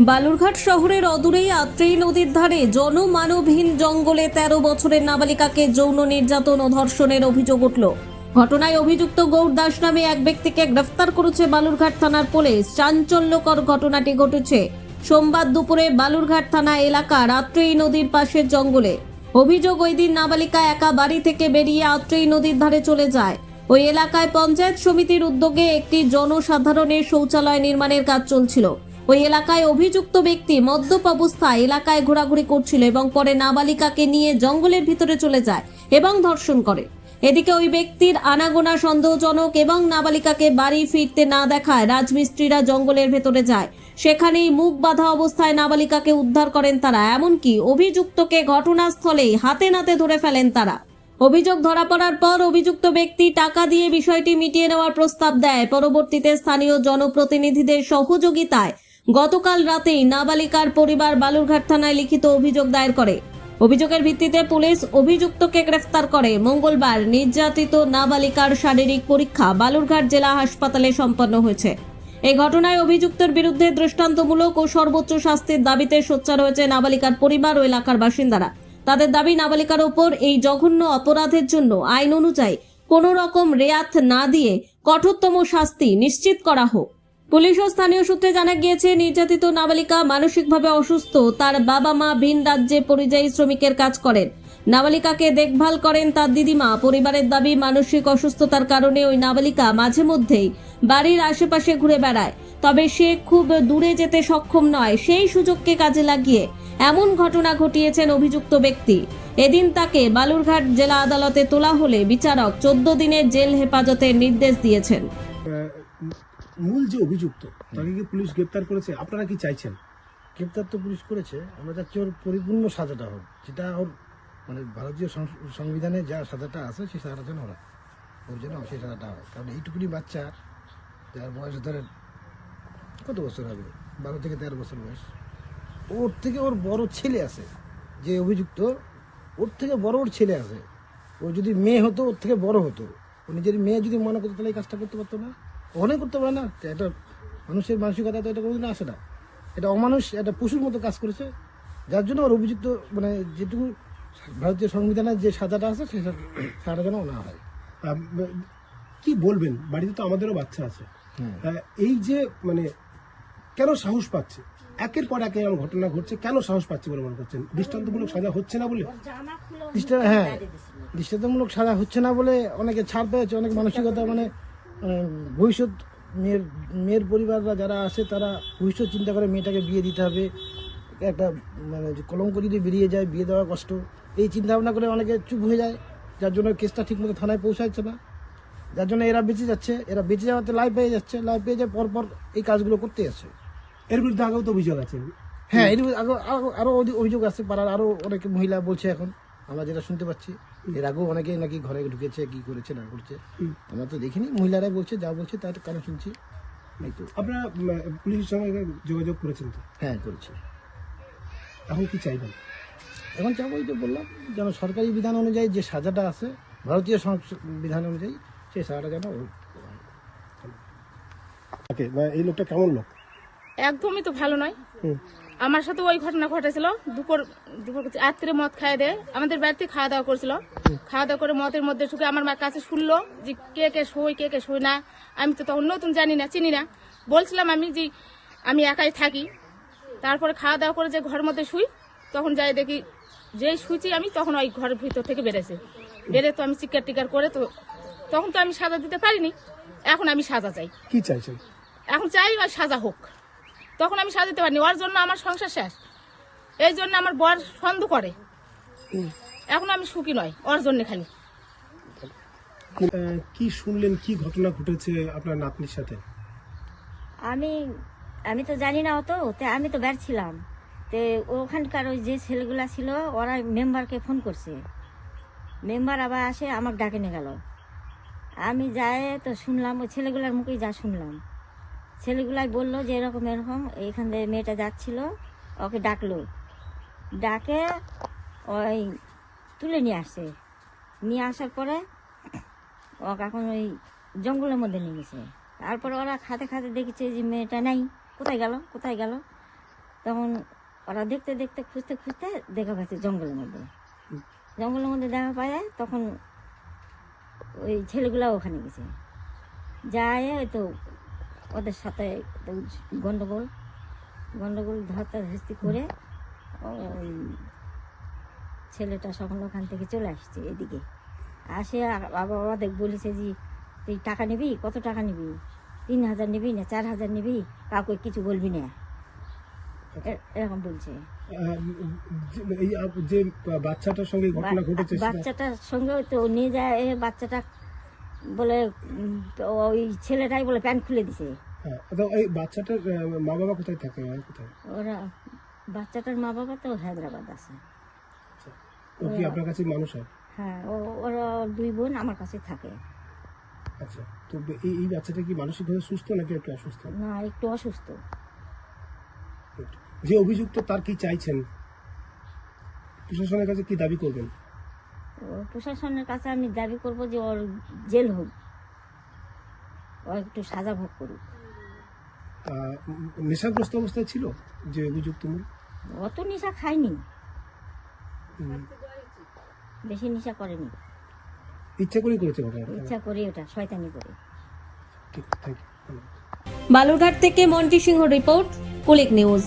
বালুরঘাট শহরের অদূরেই আত্রেই নদীর ধারে জনমানবহীন জঙ্গলে ১৩ বছরের নাবালিকাকে যৌন নির্যাতন ও ধর্ষণের অভিযোগ উঠল। ঘটনায় অভিযুক্ত গৌর দাস নামে এক ব্যক্তিকে গ্রেফতার করেছে বালুরঘাট থানার পুলিশ। চাঞ্চল্যকর ঘটনাটি ঘটেছে সোমবার দুপুরে বালুরঘাট থানা এলাকার আত্রেই নদীর পাশের জঙ্গলে। অভিযোগ, ওই দিন নাবালিকা একা বাড়ি থেকে বেরিয়ে আত্রেই নদীর ধারে চলে যায়। ওই এলাকায় পঞ্চায়েত সমিতির উদ্যোগে একটি জনসাধারণের শৌচালয় নির্মাণের কাজ চলছিল। ওই এলাকায় অভিযুক্ত ব্যক্তি মদ্যপ অবস্থায় এলাকায় ঘোরাঘুরি করছিল এবং পরে নাবালিকাকে নিয়ে জঙ্গলের ভিতরে চলে যায় এবং ধর্ষণ করে। এদিকে ওই ব্যক্তির আনাগোনা সন্দেহজনক এবং নাবালিকাকে বাড়ি ফিরতে না দেখায় রাজমিস্ত্রিরা জঙ্গলের ভেতরে যায়। সেখানেই মুখ বাঁধা অবস্থায় নাবালিকাকে উদ্ধার করেন তারা। এমনকি অভিযুক্তকে ঘটনাস্থলেই হাতে নাতে ধরে ফেলেন তারা। অভিযোগ ধরা পড়ার পর অভিযুক্ত ব্যক্তি টাকা দিয়ে বিষয়টি মিটিয়ে নেওয়ার প্রস্তাব দেয়। পরবর্তীতে স্থানীয় জনপ্রতিনিধিদের সহযোগিতায় গতকাল রাতেই নাবালিকার পরিবার বালুরঘাট থানায় লিখিত অভিযোগ দায়ের করে। অভিযোগের ভিত্তিতে পুলিশ অভিযুক্তকে গ্রেফতার করে। মঙ্গলবার নির্যাতিত নাবালিকার শারীরিক পরীক্ষা বালুরঘাট জেলা হাসপাতালে সম্পন্ন হয়েছে। এই ঘটনায় অভিযুক্তের বিরুদ্ধে দৃষ্টান্তমূলক ও সর্বোচ্চ শাস্তির দাবিতে সোচ্চার হয়েছে নাবালিকার পরিবার ও এলাকার বাসিন্দারা। তাদের দাবি, নাবালিকার ওপর এই জঘন্য অপরাধের জন্য আইন অনুযায়ী কোনো রকম রেয়াত না দিয়ে কঠোরতম শাস্তি নিশ্চিত করা হোক। পুলিশ ও স্থানীয় সূত্রে জানা গিয়েছে, নির্যাতিত নাবালিকা মানসিকভাবে অসুস্থ। তার বাবা মা ভিন রাজ্যে পরিযায়ী শ্রমিকের কাজ করেন। নাবালিকাকে দেখভাল করেন তার দিদিমা। পরিবারের দাবি, মানসিক অসুস্থতার কারণে ওই নাবালিকা মাঝে মধ্যেই বাড়ির আশেপাশে ঘুরে বেড়ায়। তবে সে খুব দূরে যেতে সক্ষম নয়। সেই সুযোগকে কাজে লাগিয়ে এমন ঘটনা ঘটিয়েছেন অভিযুক্ত ব্যক্তি। এদিন তাকে বালুরঘাট জেলা আদালতে তোলা হলে বিচারক 14 দিনের জেল হেফাজতের নির্দেশ দিয়েছেন। মূল যে অভিযুক্ত তাকে কি পুলিশ গ্রেপ্তার করেছে? আপনারা কি চাইছেন? গ্রেপ্তার তো পুলিশ করেছে, আমরা চাচ্ছি ওর পরিপূর্ণ সাজাটা হোক, যেটা ওর মানে ভারতীয় সংবিধানে যা সাজাটা আছে সেই সাজাটা যেন ওরা ওর জন্য সেই সাজাটা হয়। কারণ এইটুকুনি বাচ্চা, যার বয়স ধরেন কত বছর হবে, 12 থেকে 13 বছর বয়স, ওর থেকে ওর বড় ছেলে আছে যে অভিযুক্ত, ওর থেকে বড় ওর ছেলে আছে। ও যদি মেয়ে হতো ওর থেকে বড় হতো। ও নিজের মেয়ে যদি মনে করতো তাহলে এই কাজটা করতে পারতো না, অনেক করতে পারে না। এটা মানুষের মানসিকতা তো এটা কোনোদিন আসে না, এটা অমানুষ, এটা পশুর মতো কাজ করেছে। যার জন্য ওর অভিযুক্ত মানে যেটুকু ভারতীয় সংবিধানের যে সাজাটা আছে সেই সাজাটা যেন না হয়। কি বলবেন? বাড়িতে তো আমাদেরও বাচ্চা আছে। এই যে মানে কেন সাহস পাচ্ছে, একের পর এক এরকম ঘটনা ঘটছে, কেন সাহস পাচ্ছে বলে মনে করছেন? দৃষ্টান্তমূলক সাজা হচ্ছে না বলে? হ্যাঁ, দৃষ্টান্তমূলক সাজা হচ্ছে না বলে অনেকে ছাড় পেয়েছে। অনেক মানসিকতা মানে ভবিষ্যৎ মেয়ের পরিবাররা যারা আসে তারা ভবিষ্যৎ চিন্তা করে মেয়েটাকে বিয়ে দিতে হবে, একটা মানে কলঙ্ক যদি বেরিয়ে যায়, বিয়ে দেওয়া কষ্ট, এই চিন্তা ভাবনা করে অনেকে চুপ হয়ে যায়। যার জন্য কেসটা ঠিকমতো থানায় পৌঁছাচ্ছে না, যার জন্য এরা বেঁচে যাচ্ছে। এরা বেঁচে যাওয়াতে লাইফ পেয়ে যাচ্ছে, লাইফ পেয়ে যায় পরপর এই কাজগুলো করতে যাচ্ছে। এর বিরুদ্ধে আগেও তো অভিযোগ আছে। হ্যাঁ, এর আরো অভিযোগ আছে, পাড়ার আরো অনেক মহিলা বলছে এখন, আমরা যেটা শুনতে পাচ্ছি। এর আগেও অনেকে নাকি ঘরে ঢুকেছে, কি করেছে না করছে আমরা তো দেখিনি, মহিলারাই বলছে, যা বলছে তার কারণ শুনছি। এই তো। আপনারা পুলিশের সঙ্গে যোগাযোগ করেছেন তো? হ্যাঁ, করেছি। এখন কি চাইবেন? এখন চাবো, ওই তো বললাম, যেন সরকারি বিধান অনুযায়ী যে সাজাটা আছে ভারতীয় বিধান অনুযায়ী সেই সাজাটা যেন এই লোকটা কেমন লোক? একদমই তো ভালো নয়। আমার সাথে ওই ঘটনা ঘটেছিল। দুপুর রাত্রে মদ খাইয়ে দেয়, আমাদের বাড়িতে খাওয়া দাওয়া করেছিল। খাওয়া দাওয়া করে মদের মধ্যে ঢুকে আমার মার কাছে শুনলো যে কে কে শোয়, কে কে শোয় না। আমি তো তখন নতুন, জানি না, চিনি না। বলছিলাম আমি যে আমি একাই থাকি। তারপরে খাওয়া দাওয়া করে যে ঘরের মধ্যে শুই, তখন যাই দেখি যেই শুইছি আমি, তখন ওই ঘরের ভিতর থেকে বেড়েছে। বেড়ে তো আমি চিৎকার টিকার করে, তো তখন তো আমি সাজা দিতে পারিনি। এখন আমি সাজা চাই। কি চাইছেন? এখন চাই ওই সাজা হোক। তখন আমি সাজাতে পারিনি, ওর জন্য আমার সংসার শেষ। এই জন্য আমার বর সন্দেহ করে। এখন আমি সুখী নয় ওর জন্য খালি। কি শুনলেন, কি ঘটনা ঘটেছে আপনার নাতনির সাথে? আমি তো জানি না অত, আমি তো বের ছিলাম। তো ওখানকার ওই যে ছেলেগুলা ছিল ওরা মেম্বারকে ফোন করছে। মেম্বার আবার আসে আমাকে ডাকে নিয়ে গেল। আমি যাই তো শুনলাম, ওই ছেলেগুলার মুখেই যা শুনলাম। ছেলেগুলাই বললো যে এরকম এরকম এইখান থেকে মেয়েটা যাচ্ছিল, ওকে ডাকলো, ডাকে ওই তুলে নিয়ে আসছে। নিয়ে আসার পরে ওকে এখন ওই জঙ্গলের মধ্যে নিয়ে গেছে। তারপরে ওরা খাতে খাতে দেখেছে যে মেয়েটা নাই, কোথায় গেল কোথায় গেল। তখন ওরা দেখতে দেখতে খুঁজতে খুঁজতে দেখা পাচ্ছে জঙ্গলের মধ্যে দেখা পায়। তখন ওই ছেলেগুলা ওখানে গেছে, যায় ওই তো ওদের সাথে তো গন্ডগোল ধস্তাধস্তি করে ওই ছেলেটা সকাল ওখান থেকে চলে আসছে এদিকে। আসে বাবা ওদের বলেছে যে তুই টাকা নিবি, কত টাকা নিবি, 3,000 নিবি না 4,000 নিবি, কাউকে কিছু বলবি না, এরকম বলছে। এই যে বাচ্চাটার সঙ্গে ঘটনা ঘটেছে সেটা- বাচ্চাটার সঙ্গে তো নিয়ে যায়, বাচ্চাটা বলে ওই ছেলেটাই বলে প্যান্ট খুলে দিছে। হ্যাঁ, তো এই বাচ্চাটার মা বাবা কোথায় থাকে, ওরা কোথায়? ওরা বাচ্চাটার মা বাবা তো হায়দ্রাবাদ আছে। ও কি আপনার কাছে মানুষ হয়? হ্যাঁ, ওরা 2 বোন আমার কাছে থাকে। আচ্ছা, তো এই বাচ্চাটা কি মানসিকভাবে সুস্থ নাকি একটু অসুস্থ? না, একটু অসুস্থ। যে অভিযুক্ত তার কি চাইছেন, প্রশাসনের কাছে কি দাবি করবেন? তো প্রশাসনের কাছে আমি দাবি করব যে ওর জেল হোক, ও একটু সাজা ভোগ করুক। নেশাগ্রস্ত অবস্থায় ছিল যে অভিযুক্ত মূল? অত নেশা খায়নি, বেশি নেশা করেনি, ইচ্ছা করে করেছে ঘটনাটা? ইচ্ছা করে, ওটা শয়তানি করে। ঠিক, থ্যাংক ইউ। বালুরঘাট থেকে মন্টি সিংহ রিপোর্ট, কুলিক নিউজ।